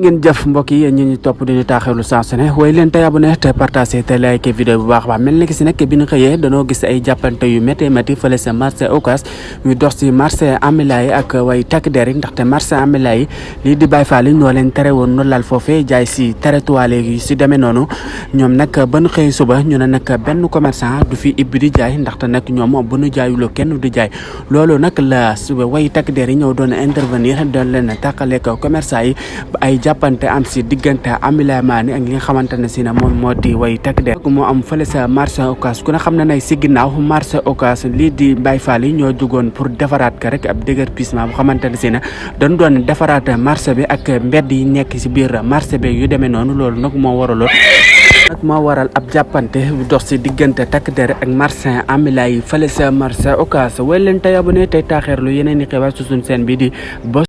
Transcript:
ngeen jëf mbokk yi ñi ñu topp di ñu taaxeelu saa su ne waaye leen tey abonné te partagé te like vidéo bu baax mel ni ki si nekk bi ñu xëyee danoo gis ay jàppante yu métti métti fële sa marché Ocass muy dox si marché Amila yi ak way takk der yi ndaxte marché Amila yi lii di Baye Fall yi ñoo leen tere woon nu lal foofee jaay si territoire yi si demee noonu ñoom nag ba ñu xëyee suba ñu ne nag benn commerçant du fi ibbi di jaay ndaxte nag ñoom bu ñu jaayuloo kenn du jaay loolu nag la suba way takk der yi ñëw doon intervenir doon leen tàqaleeg commerçant yi ay jàppante am si diggante Amila Mané ak li nga xamante ne si ne moom moo di way takk der moo am fële sa marché Ocass ku ne xam ne nay si ginnaaw marché Ocass lii di Baye Fall yi ñoo jugoon pour defaraat ka rek ab déguerpissement bu xamante ne si ne dañ doon defaraat marché bi ak mbedd yi nekk si biir marché bi yu demee noonu loolu nag moo waraloon nag moo waral ab jàppante bu dox si diggante takk der ak marché Amila yi fële sa marché Ocass way leen tey abonné tey taaxeerlu yeneen i xibaar su suñ seen bi di